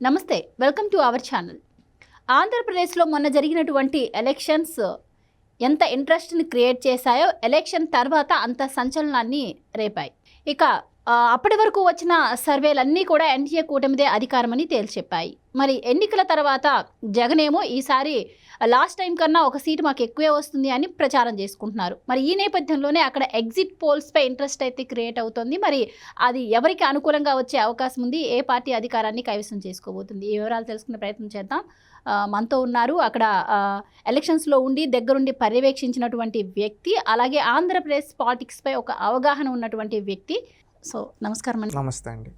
నమస్తే, welcome to our channel. ఆంధ్రప్రదేశ్లో మొన్న జరిగినటువంటి ఎలక్షన్స్ ఎంత ఇంట్రెస్ట్ని క్రియేట్ చేశాయో ఎలక్షన్ తర్వాత అంత సంచలనాన్ని రేపాయి. ఇక అప్పటి వరకు వచ్చిన సర్వేలన్నీ కూడా ఎన్డీఏ కూటమిదే అధికారమని తేల్చెప్పాయి. మరి ఎన్నికల తర్వాత జగన్ ఏమో ఈసారి లాస్ట్ టైం కన్నా ఒక సీటు మాకు ఎక్కువే వస్తుంది అని ప్రచారం చేసుకుంటున్నారు. మరి ఈ నేపథ్యంలోనే అక్కడ ఎగ్జిట్ పోల్స్పై ఇంట్రెస్ట్ అయితే క్రియేట్ అవుతుంది. మరి అది ఎవరికి అనుకూలంగా వచ్చే అవకాశం ఉంది, ఏ పార్టీ అధికారాన్ని కైవసం చేసుకోబోతుంది, ఈ వివరాలు తెలుసుకునే ప్రయత్నం చేద్దాం. మనతో ఉన్నారు అక్కడ ఎలక్షన్స్లో ఉండి దగ్గరుండి పర్యవేక్షించినటువంటి వ్యక్తి, అలాగే ఆంధ్రప్రదేశ్ పాలిటిక్స్పై ఒక అవగాహన ఉన్నటువంటి వ్యక్తి. సో నమస్కారం అండి. నమస్తే అండి.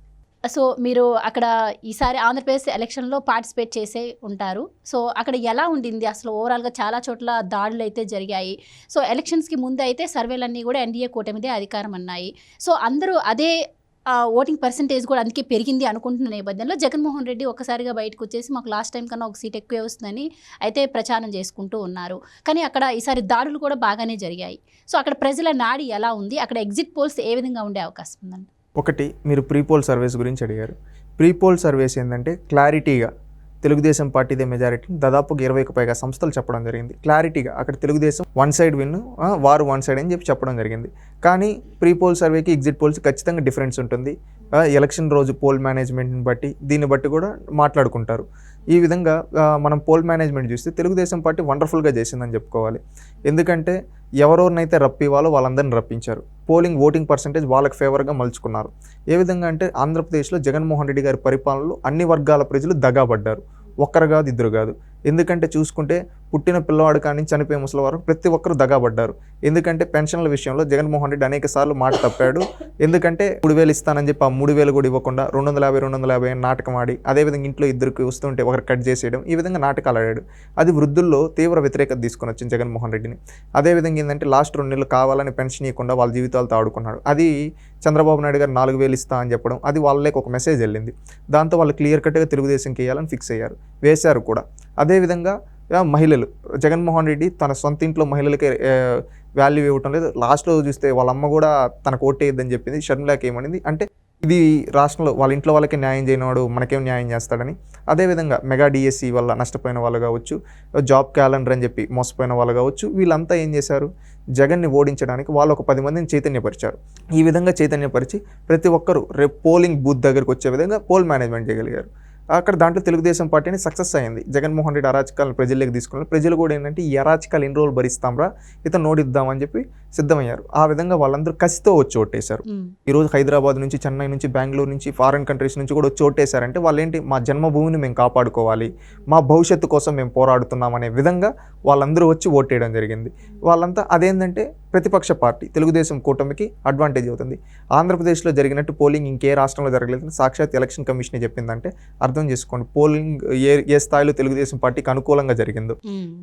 సో మీరు అక్కడ ఈసారి ఆంధ్రప్రదేశ్ ఎలక్షన్లో పార్టిసిపేట్ చేసే ఉంటారు. సో అక్కడ ఎలా ఉండింది అసలు? ఓవరాల్గా చాలా చోట్ల దాడులు అయితే జరిగాయి. సో ఎలక్షన్స్కి ముందు అయితే సర్వేలన్నీ కూడా ఎన్డీఏ కూటమిదే అధికారం అన్నాయి. సో అందరూ అదే ఓటింగ్ పర్సంటేజ్ కూడా అందుకే పెరిగింది అనుకుంటున్న నేపథ్యంలో జగన్మోహన్ రెడ్డి ఒక్కసారిగా బయటకు వచ్చేసి మాకు లాస్ట్ టైం కన్నా ఒక సీట్ ఎక్కువే వస్తుందని అయితే ప్రచారం చేసుకుంటూ ఉన్నారు. కానీ అక్కడ ఈసారి దాడులు కూడా బాగానే జరిగాయి. సో అక్కడ ప్రజల నాడి ఎలా ఉంది, అక్కడ ఎగ్జిట్ పోల్స్ ఏ విధంగా ఉండే అవకాశం ఉందండి? ఒకటి, మీరు ప్రీపోల్ సర్వేస్ గురించి అడిగారు. ప్రీపోల్ సర్వేస్ ఏంటంటే క్లారిటీగా తెలుగుదేశం పార్టీదే మెజారిటీ దాదాపుగా 20కి పైగా సంస్థలు చెప్పడం జరిగింది. క్లారిటీగా అక్కడ తెలుగుదేశం వన్ సైడ్ విన్, వారు వన్ సైడ్ అని చెప్పడం జరిగింది. కానీ ప్రీపోల్ సర్వేకి ఎగ్జిట్ పోల్స్ ఖచ్చితంగా డిఫరెన్స్ ఉంటుంది. ఎలక్షన్ రోజు పోల్ మేనేజ్మెంట్ని బట్టి దీన్ని బట్టి కూడా మాట్లాడుకుంటారు. ఈ విధంగా మనం పోల్ మేనేజ్మెంట్ చూస్తే తెలుగుదేశం పార్టీ వండర్ఫుల్గా చేసిందని చెప్పుకోవాలి. ఎందుకంటే ఎవరెవరినైతే రప్పివాలో వాళ్ళందరిని రప్పించారు. ఓటింగ్ పర్సంటేజ్ వాళ్ళకి ఫేవర్గా మలుచుకున్నారు. ఏ విధంగా అంటే ఆంధ్రప్రదేశ్లో జగన్మోహన్ రెడ్డి గారి పరిపాలనలో అన్ని వర్గాల ప్రజలు దగాబడ్డారు. ఒక్కరు కాదు, ఇద్దరు కాదు. ఎందుకంటే చూసుకుంటే పుట్టిన పిల్లవాడు కానీ చనిపోయే ముసలి వరకు ప్రతి ఒక్కరు దగాబడ్డారు. ఎందుకంటే పెన్షన్ల విషయంలో జగన్మోహన్ రెడ్డి అనేక సార్లు మాట తప్పాడు. ఎందుకంటే 3,000 ఇస్తానని చెప్పి ఆ 3,000 కూడా ఇవ్వకుండా 250 అని నాటకం ఆడి, అదేవిధంగా ఇంట్లో ఇద్దరికి వస్తుంటే ఒకరు కట్ చేసేయడం, ఈ విధంగా నాటకాలు ఆడాడు. అది వృద్ధుల్లో తీవ్ర వ్యతిరేకత తీసుకొని వచ్చింది జగన్మోహన్ రెడ్డిని. అదేవిధంగా ఏంటంటే లాస్ట్ 2 నెలలు కావాలని పెన్షన్ ఇవ్వకుండా వాళ్ళ జీవితాలతో ఆడుకున్నాడు. అది చంద్రబాబు నాయుడు గారు 4,000 ఇస్తా అని చెప్పడం, అది వాళ్ళకి ఒక మెసేజ్ వెళ్ళింది. దాంతో వాళ్ళు క్లియర్ కట్గా తెలుగుదేశంకి వేయాలని ఫిక్స్ అయ్యారు, వేశారు కూడా. అదేవిధంగా మహిళలు, జగన్మోహన్ రెడ్డి తన సొంత ఇంట్లో మహిళలకి వాల్యూ ఇవ్వటం లేదు. లాస్ట్లో చూస్తే వాళ్ళ అమ్మ కూడా తనకు ఓటేయద్దని చెప్పింది. షర్మిలాకి ఏమనింది అంటే ఇది రాష్ట్రంలో వాళ్ళ ఇంట్లో వాళ్ళకి న్యాయం చేయనివాడు మనకేం న్యాయం చేస్తాడని. అదేవిధంగా మెగా డిఎస్సి వల్ల నష్టపోయిన వాళ్ళు కావచ్చు, జాబ్ క్యాలెండర్ అని చెప్పి మోసపోయిన వాళ్ళు కావచ్చు, వీళ్ళంతా ఏం చేశారు, జగన్ని ఓడించడానికి వాళ్ళు ఒక 10 మందిని చైతన్యపరిచారు. ఈ విధంగా చైతన్యపరిచి ప్రతి ఒక్కరూ రేపు పోలింగ్ బూత్ దగ్గరకు వచ్చే విధంగా పోల్ మేనేజ్మెంట్ చేయగలిగారు. అక్కడ దాంట్లో తెలుగుదేశం పార్టీని సక్సెస్ అయింది. జగన్మోహన్ రెడ్డి అరాచకాలను ప్రజల్లోకి తీసుకున్నారు. ప్రజలు కూడా ఏంటంటే ఈ అరాచకాలు ఎన్ని రోజులు భరిస్తాంరా, ఇతను నోడిద్దామని చెప్పి సిద్ధమయ్యారు. ఆ విధంగా వాళ్ళందరూ కసితో వచ్చి ఓటేశారు. ఈరోజు హైదరాబాద్ నుంచి, చెన్నై నుంచి, బెంగళూరు నుంచి, ఫారిన్ కంట్రీస్ నుంచి కూడా వచ్చి ఓటేశారంటే వాళ్ళు ఏంటి, మా జన్మభూమిని మేము కాపాడుకోవాలి, మా భవిష్యత్తు కోసం మేము పోరాడుతున్నాం అనే విధంగా వాళ్ళందరూ వచ్చి ఓటేయడం జరిగింది. వాళ్ళంతా అదేంటంటే ప్రతిపక్ష పార్టీ తెలుగుదేశం కూటమికి అడ్వాంటేజ్ అవుతుంది. ఆంధ్రప్రదేశ్లో జరిగినట్టు పోలింగ్ ఇంకే రాష్ట్రంలో జరగలేదు, సాక్షాత్ ఎలక్షన్ కమిషన్ చెప్పిందంటే అర్థం చేసుకోండి పోలింగ్ ఏ స్థాయిలో తెలుగుదేశం పార్టీకి అనుకూలంగా జరిగిందో.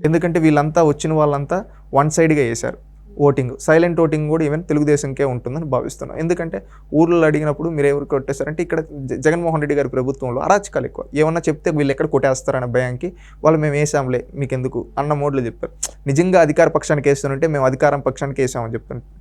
ఎందుకంటే వీళ్ళంతా వచ్చిన వాళ్ళంతా వన్ సైడ్గా వేశారు ఓటింగ్. సైలెంట్ ఓటింగ్ కూడా ఈవెన్ తెలుగుదేశంకే ఉంటుందని భావిస్తున్నాం. ఎందుకంటే ఊర్లో అడిగినప్పుడు మీరు ఎవరికి కొట్టేశారంటే ఇక్కడ జగన్మోహన్ రెడ్డి గారి ప్రభుత్వంలో అరాచకాలు ఎక్కువ. ఏమన్నా చెప్తే వీళ్ళు ఎక్కడ కొట్టేస్తారనే భయానికి వాళ్ళు మేము వేసాంలే మీకు ఎందుకు అన్న మోడ్లో చెప్పారు. నిజంగా అధికార పక్షానికి వేస్తుంటే మేము అధికారం పక్షానికి వేసామని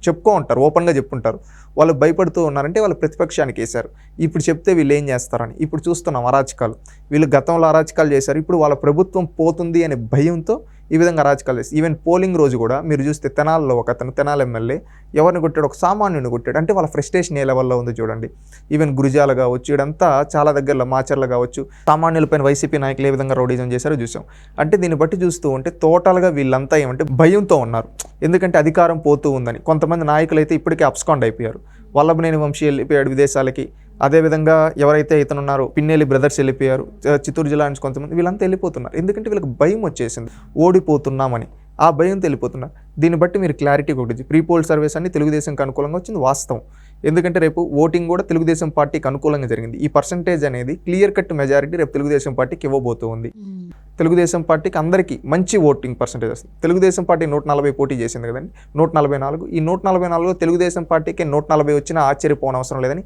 చెప్పుకో ఉంటారు, ఓపెన్గా చెప్పుంటారు. వాళ్ళు భయపడుతూ ఉన్నారంటే వాళ్ళు ప్రతిపక్షానికి వేశారు. ఇప్పుడు చెప్తే వీళ్ళు ఏం చేస్తారని ఇప్పుడు చూస్తున్నాం అరాచకాలు. వీళ్ళు గతంలో అరాచకాలు చేశారు, ఇప్పుడు వాళ్ళ ప్రభుత్వం పోతుంది అనే భయంతో ఈ విధంగా అరాచకాలు చేస్తారు. ఈవెన్ పోలింగ్ రోజు కూడా మీరు చూస్తే తెనాల్లో ఒక అతను, తెనాలి ఎమ్మెల్యే ఎవరిని కొట్టాడు, ఒక సామాన్యుని కొట్టాడు. అంటే వాళ్ళ ఫ్రస్ట్రేషన్ ఏ లెవెల్లో ఉంది చూడండి. ఈవెన్ గురిజాల కావచ్చు, ఇదంతా చాలా దగ్గరలో మాచర్ల కావచ్చు, సామాన్యులపైన వైసీపీ నాయకులు ఏ విధంగా రౌడీజం చేశారో చూసాం. అంటే దీన్ని బట్టి చూస్తూ ఉంటే టోటల్గా వీళ్ళంతా ఏమంటే భయంతో ఉన్నారు. ఎందుకంటే అధికారం పోతూ ఉందని. కొంతమంది నాయకులు అయితే ఇప్పటికే అబ్స్కాండ్ అయిపోయారు. వల్లభనేని వంశీ వెళ్ళిపోయాడు విదేశాలకి. అదేవిధంగా ఎవరైతే ఇతను ఉన్నారో పిన్నెల్లి బ్రదర్స్ వెళ్ళిపోయారు, చిత్తూరు జిల్లా నుంచి కొంతమంది, వీళ్ళంతా వెళ్ళిపోతున్నారు. ఎందుకంటే వీళ్ళకి భయం వచ్చేసింది, ఓడిపోతున్నామని. ఆ భయంతో వెళ్ళిపోతున్నారు. దీన్ని బట్టి మీరు క్లారిటీ ఒకటి, ప్రీపోల్ సర్వేస్ అన్ని తెలుగుదేశంకి అనుకూలంగా వచ్చింది వాస్తవం. ఎందుకంటే రేపు ఓటింగ్ కూడా తెలుగుదేశం పార్టీకి అనుకూలంగా జరిగింది. ఈ పర్సంటేజ్ అనేది క్లియర్ కట్ మెజారిటీ రేపు తెలుగుదేశం పార్టీకి ఇవ్వబోతుంది. తెలుగుదేశం పార్టీకి అందరికీ మంచి ఓటింగ్ పర్సంటేజ్ వస్తుంది. తెలుగుదేశం పార్టీ 140 పోటీ చేసింది కదండి, 144. ఈ 144లో తెలుగుదేశం పార్టీకి 140 వచ్చినా ఆశ్చర్యపోనవసరం లేదని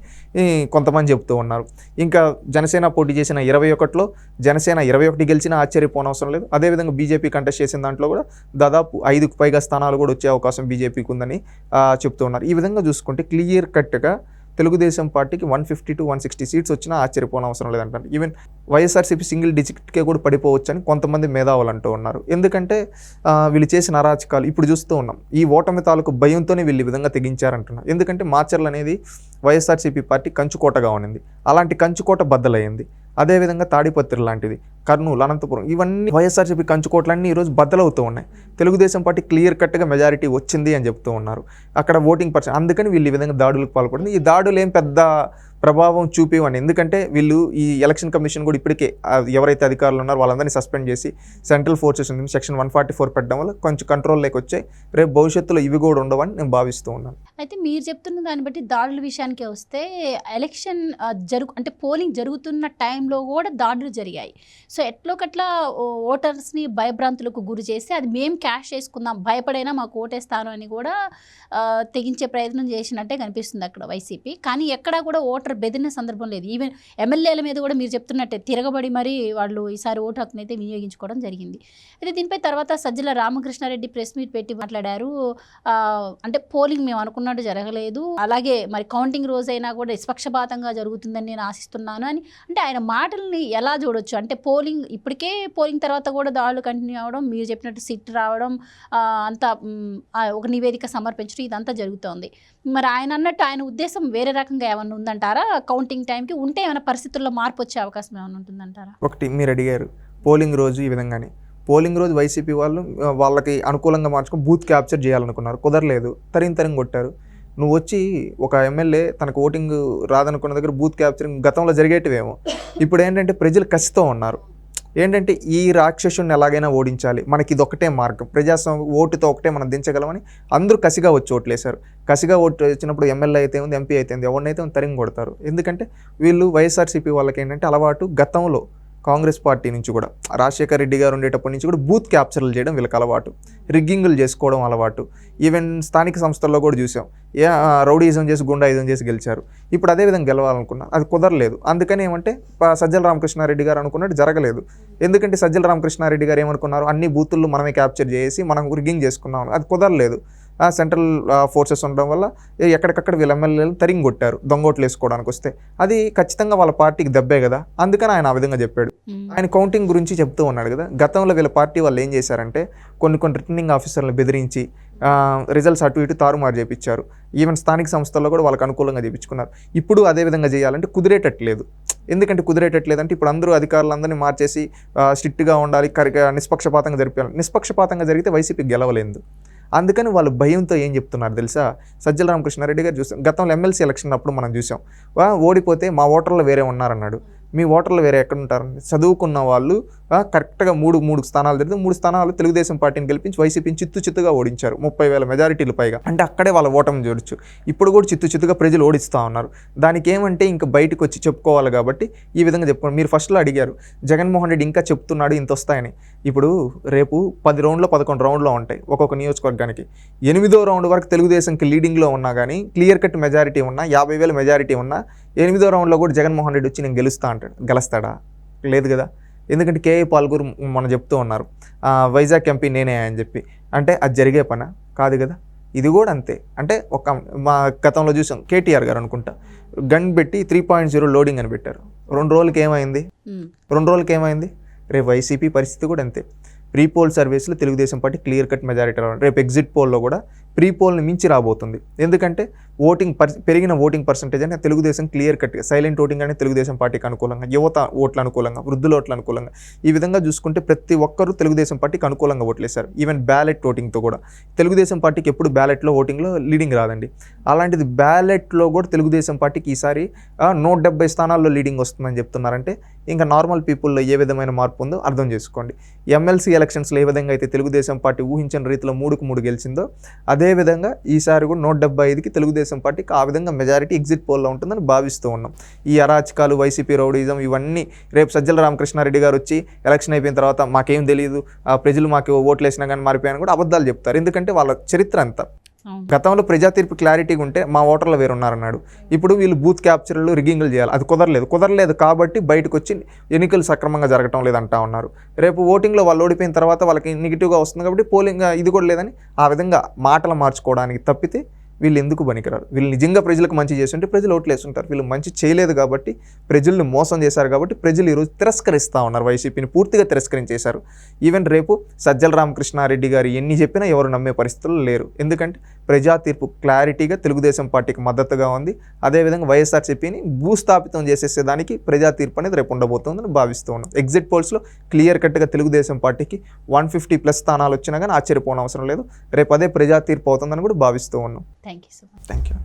కొంతమంది చెప్తూ ఉన్నారు. ఇంకా జనసేన పోటీ చేసిన 21లో జనసేన 21 గెలిచినా ఆశ్చర్యపోనవసరం లేదు. అదేవిధంగా బీజేపీ కంటెస్ట్ చేసిన దాంట్లో కూడా దాదాపు 5కు పైగా స్థానాలు కూడా వచ్చే అవకాశం బీజేపీకి ఉందని చెప్తూ ఉన్నారు. ఈ విధంగా చూసుకుంటే క్లియర్ కట్గా తెలుగుదేశం పార్టీకి 150 to 160 సీట్స్ వచ్చినా ఆశ్చర్యపోనవసరం లేదంటారు. ఈవెన్ వైఎస్ఆర్సీపీ సింగిల్ డిజిట్కే కూడా పడిపోవచ్చు అని కొంతమంది మేధావులు అంటూ ఉన్నారు. ఎందుకంటే వీళ్ళు చేసిన అరాచకాలు ఇప్పుడు చూస్తూ ఉన్నాం. ఈ ఓటమి తాలూకు భయంతోనే వీళ్ళు ఈ విధంగా తెగించారంటున్నారు. ఎందుకంటే మాచర్ల అనేది వైఎస్ఆర్సీపీ పార్టీ కంచుకోటగా ఉన్నింది. అలాంటి కంచుకోట బద్దలయ్యింది. అదేవిధంగా తాడిపత్రి లాంటిది, కర్నూలు, అనంతపురం, ఇవన్నీ వైఎస్ఆర్సీపీ కంచుకోట్లన్నీ ఈరోజు బద్దలవుతూ ఉన్నాయి. తెలుగుదేశం పార్టీ క్లియర్ కట్గా మెజారిటీ వచ్చింది అని చెప్తూ ఉన్నారు. అక్కడ ఓటింగ్ పర్సెంట్, అందుకని వీళ్ళు ఈ విధంగా దాడులకు పాల్పడింది. ఈ దాడులు ఏం పెద్ద ప్రభావం చూపివని, ఎందుకంటే వీళ్ళు ఈ ఎలక్షన్ కమిషన్ కూడా ఇప్పటికే ఎవరైతే అధికారులు ఉన్నారో వాళ్ళందరినీ సస్పెండ్ చేసి సెంట్రల్ ఫోర్సెస్ ఉంది సెక్షన్ 144 పెట్టడం వల్ల కొంచెం కంట్రోల్లోకి వచ్చాయి. రేపు భవిష్యత్తులో ఇవి కూడా ఉండవని నేను భావిస్తూ ఉన్నాను. అయితే మీరు చెప్తున్న దాన్ని బట్టి దాడుల విషయానికి వస్తే ఎలక్షన్ అంటే పోలింగ్ జరుగుతున్న టైంలో కూడా దాడులు జరిగాయి. సో ఎట్లోకట్లా ఓటర్స్ని భయభ్రాంతులకు గురి చేసి అది మేము క్యాష్ చేసుకుందాం, భయపడైనా మాకు ఓటేస్తాను అని కూడా తెగించే ప్రయత్నం చేసినట్టే కనిపిస్తుంది అక్కడ వైసీపీ. కానీ ఎక్కడా కూడా ఓటర్ బెదిరిన సందర్భం లేదు. ఈవెన్ ఎమ్మెల్యేల మీద కూడా మీరు చెప్తున్నట్టే తిరగబడి మరీ వాళ్ళు ఈసారి ఓటు హక్కుని అయితే వినియోగించుకోవడం జరిగింది. అయితే దీనిపై తర్వాత సజ్జల రామకృష్ణారెడ్డి ప్రెస్ మీట్ పెట్టి మాట్లాడారు. అంటే పోలింగ్ మేము అనుకున్నట్టు జరగలేదు, అలాగే మరి కౌంటింగ్ రోజైనా కూడా నిష్పక్షపాతంగా జరుగుతుందని నేను ఆశిస్తున్నాను అని. అంటే ఆయన మాటల్ని ఎలా చూడొచ్చు? అంటే ఇప్పటికే పోలింగ్ తర్వాత కూడా దాడులు కంటిన్యూ అవ్వడం, మీరు చెప్పినట్టు సిట్ రావడం, అంతా ఒక నివేదిక సమర్పించడం, ఇదంతా జరుగుతోంది. మరి ఆయన అన్నట్టు ఆయన ఉద్దేశం వేరే రకంగా ఏమన్నా ఉందంటారా? కౌంటింగ్ టైంకి ఉంటే ఏమైనా పరిస్థితుల్లో మార్పు వచ్చే అవకాశం ఏమైనా ఉంటుందంటారా? ఒకటి మీరు అడిగారు పోలింగ్ రోజు ఈ విధంగానే. పోలింగ్ రోజు వైసీపీ వాళ్ళు వాళ్ళకి అనుకూలంగా మార్చుకొని బూత్ క్యాప్చర్ చేయాలనుకున్నారు, కుదరలేదు, తరిం కొట్టారు. నువ్వు వచ్చి ఒక ఎమ్మెల్యే తనకు ఓటింగ్ రాదనుకున్న దగ్గర బూత్ క్యాప్చరింగ్ గతంలో జరిగేటివేమో. ఇప్పుడు ఏంటంటే ప్రజలు కసితో ఉన్నారు. ఏంటంటే ఈ రాక్షసుని ఎలాగైనా ఓడించాలి, మనకి ఇది ఒకటే మార్గం, ప్రజాస్వామ్యం ఓటుతో ఒకటే మనం దించగలమని అందరూ కసిగా వచ్చి ఓట్లేశారు. కసిగా ఓటు వచ్చినప్పుడు ఎమ్మెల్యే అయితే ఉంది, ఎంపీ అయితే ఉంది, ఎవరినైతే తరిగి కొడతారు. ఎందుకంటే వీళ్ళు వైఎస్ఆర్సీపీ వాళ్ళకి ఏంటంటే అలవాటు, గతంలో కాంగ్రెస్ పార్టీ నుంచి కూడా రాజశేఖర్ రెడ్డి గారు ఉండేటప్పటి నుంచి కూడా బూత్ క్యాప్చర్లు చేయడం వీళ్ళకి అలవాటు, రిగ్గింగ్లు చేసుకోవడం అలవాటు. ఈవెన్ స్థానిక సంస్థల్లో కూడా చూసాం, రౌడీజం చేసి గుండాయిజం చేసి గెలిచారు. ఇప్పుడు అదేవిధంగా గెలవాలనుకున్నారు, అది కుదరలేదు. అందుకని ఏమంటే సజ్జల రామకృష్ణారెడ్డి గారు అనుకున్నట్టు జరగలేదు. ఎందుకంటే సజ్జల రామకృష్ణారెడ్డి గారు ఏమనుకున్నారు, అన్ని బూతుల్లో మనమే క్యాప్చర్ చేసి మనం రిగ్గింగ్ చేసుకున్నాం, అది కుదరలేదు. సెంట్రల్ ఫోర్సెస్ ఉండడం వల్ల ఎక్కడికక్కడ వీళ్ళ ఎమ్మెల్యేలు తరిగి కొట్టారు దొంగోట్లు వేసుకోవడానికి వస్తే. అది ఖచ్చితంగా వాళ్ళ పార్టీకి దెబ్బే కదా, అందుకని ఆయన ఆ విధంగా చెప్పాడు. ఆయన కౌంటింగ్ గురించి చెప్తూ ఉన్నాడు కదా. గతంలో వీళ్ళ పార్టీ వాళ్ళు ఏం చేశారంటే కొన్ని రిటర్నింగ్ ఆఫీసర్లను బెదిరించి రిజల్ట్స్ అటు ఇటు తారుమారు చేయించారు. ఈవెన్ స్థానిక సంస్థల్లో కూడా వాళ్ళకి అనుకూలంగా చేయించుకున్నారు. ఇప్పుడు అదే విధంగా చేయాలంటే కుదిరేటట్లేదు. ఎందుకంటే కుదిరేటట్లేదంటే ఇప్పుడు అందరూ అధికారులందరినీ మార్చేసి స్ట్రిక్ట్గా ఉండాలి, నిష్పక్షపాతంగా జరిపాలి. నిష్పక్షపాతంగా జరిగితే వైసీపీ గెలవలేదు. అందుకని వాళ్ళు భయంతో ఏం చెప్తున్నారు తెలుసా? సజ్జల రామకృష్ణారెడ్డి గారు చూసాం, గతంలో ఎమ్మెల్సీ ఎలక్షన్ అప్పుడు మనం చూసాం, ఓడిపోతే మా ఓటర్లు వేరే ఉన్నారన్నాడు. మీ ఓటర్లు వేరే ఎక్కడ ఉంటారండి? చదువుకున్న వాళ్ళు కరెక్ట్గా మూడు స్థానాలు జరిగితే 3 స్థానాలు తెలుగుదేశం పార్టీని గెలిపించి వైసీపీని చిత్తుగా ఓడించారు, 30,000 మెజారిటీలు పైగా. అంటే అక్కడే వాళ్ళ ఓటమి చూడొచ్చు. ఇప్పుడు కూడా చిత్తుగా ప్రజలు ఓడిస్తూ ఉన్నారు. దానికి ఏమంటే ఇంకా బయటకు వచ్చి చెప్పుకోవాలి కాబట్టి ఈ విధంగా చెప్పుకోండి. మీరు ఫస్ట్లో అడిగారు జగన్మోహన్ రెడ్డి ఇంకా చెప్తున్నాడు ఇంత వస్తాయని. ఇప్పుడు రేపు 10 రౌండ్లో 11 రౌండ్లో ఉంటాయి ఒక్కొక్క నియోజకవర్గానికి. 8వ రౌండ్ వరకు తెలుగుదేశంకి లీడింగ్లో ఉన్నా కానీ, క్లియర్ కట్ మెజారిటీ ఉన్నా, 50,000 మెజారిటీ ఉన్నా, 8వ రౌండ్లో కూడా జగన్మోహన్ రెడ్డి వచ్చి నేను గెలుస్తా అంటాడు. గెలుస్తాడా? లేదు కదా. ఎందుకంటే కేఏ పాల్గూరు మనం చెప్తూ ఉన్నారు వైజాగ్ ఎంపీ నేనే అని చెప్పి. అంటే అది జరిగే పనా? కాదు కదా. ఇది కూడా అంతే. అంటే మా గతంలో చూసాం కేటీఆర్ గారు అనుకుంటా గన్ పెట్టి 3.0 లోడింగ్ అని పెట్టారు. 2 రోజులకి ఏమైంది? రేపు వైసీపీ పరిస్థితి కూడా అంతే. ప్రీ పోల్ సర్వీస్లో Telugu Desam party clear cut majority రావాలి. రేపు ఎగ్జిట్ పోల్లో కూడా ప్రీ పోల్ని మించి రాబోతుంది. ఎందుకంటే పెరిగిన ఓటింగ్ పర్సంటేజ్ అని తెలుగుదేశం క్లియర్ కట్గా సైలెంట్ ఓటింగ్ అనేది తెలుగుదేశం పార్టీకి అనుకూలంగా, యువత ఓట్ల అనుకూలంగా, వృద్ధుల ఓట్ల అనుకూలంగా, ఈ విధంగా చూసుకుంటే ప్రతి ఒక్కరూ తెలుగుదేశం పార్టీకి అనుకూలంగా ఓట్లేశారు. ఈవెన్ బ్యాలెట్ ఓటింగ్తో కూడా తెలుగుదేశం పార్టీకి ఎప్పుడు బ్యాలెట్లో ఓటింగ్లో లీడింగ్ రాదండి. అలాంటిది బ్యాలెట్లో కూడా తెలుగుదేశం పార్టీకి ఈసారి 170 స్థానాల్లో లీడింగ్ వస్తుందని చెప్తున్నారంటే ఇంకా నార్మల్ పీపుల్లో ఏ విధమైన మార్పు ఉందో అర్థం చేసుకోండి. ఎమ్మెల్సీ ఎలక్షన్స్లో ఏ విధంగా అయితే తెలుగుదేశం పార్టీ ఊహించిన రీతిలో 3కు 3 గెలిచిందో అదేవిధంగా ఈసారి కూడా 175కి తెలుగుదేశం పార్టీకి ఆ విధంగా మెజారిటీ ఎగ్జిట్ పోల్లో ఉంటుందని భావిస్తూ ఉన్నాం. ఈ అరాచకాలు, వైసీపీ రౌడీజం ఇవన్నీ రేపు సజ్జల రామకృష్ణారెడ్డి గారు వచ్చి ఎలక్షన్ అయిపోయిన తర్వాత మాకేం తెలియదు, ప్రజలు మాకు ఓట్లు వేసినా కానీ మారిపోయాను కూడా అబద్ధాలు చెప్తారు. ఎందుకంటే వాళ్ళ చరిత్ర అంతా. గతంలో ప్రజా తీర్పు క్లారిటీగా ఉంటే మా ఓటర్లు వేరున్నారన్నాడు. ఇప్పుడు వీళ్ళు బూత్ క్యాప్చర్లు, రిగ్గింగ్లు చేయాలి. అది కుదరలేదు కాబట్టి బయటకు వచ్చి ఎన్నికలు సక్రమంగా జరగటం లేదంటా ఉన్నారు. రేపు ఓటింగ్లో వాళ్ళు ఓడిపోయిన తర్వాత వాళ్ళకి నెగిటివ్గా వస్తుంది కాబట్టి పోలింగ్ ఇది కూడా లేదని ఆ విధంగా మాటలు మార్చుకోవడానికి తప్పితే వీళ్ళు ఎందుకు పనికిరారు, వీళ్ళు నిజంగా ప్రజలకు మంచి చేస్తుంటే ప్రజలు ఓట్లు వేస్తుంటారు. వీళ్ళు మంచి చేయలేదు కాబట్టి, ప్రజల్ని మోసం చేశారు కాబట్టి ప్రజలు ఈరోజు తిరస్కరిస్తూ ఉన్నారు, వైసీపీని పూర్తిగా తిరస్కరించేశారు. ఈవెన్ రేపు సజ్జల రామకృష్ణారెడ్డి గారు ఎన్ని చెప్పినా ఎవరు నమ్మే పరిస్థితులు లేరు. ఎందుకంటే ప్రజా తీర్పు క్లారిటీగా తెలుగుదేశం పార్టీకి మద్దతుగా ఉంది. అదేవిధంగా వైఎస్ఆర్సీపీని భూస్థాపితం చేసేసేదానికి ప్రజా తీర్పు అనేది రేపు ఉండబోతుందని భావిస్తూ ఉన్నాం. ఎగ్జిట్ పోల్స్లో క్లియర్ కట్గా తెలుగుదేశం పార్టీకి 150+ స్థానాలు వచ్చినా కానీ ఆశ్చర్యపోవడం అవసరం లేదు. రేపు అదే ప్రజా తీర్పు అవుతుందని కూడా భావిస్తూ ఉన్నాం. Thank you so much. Thank you.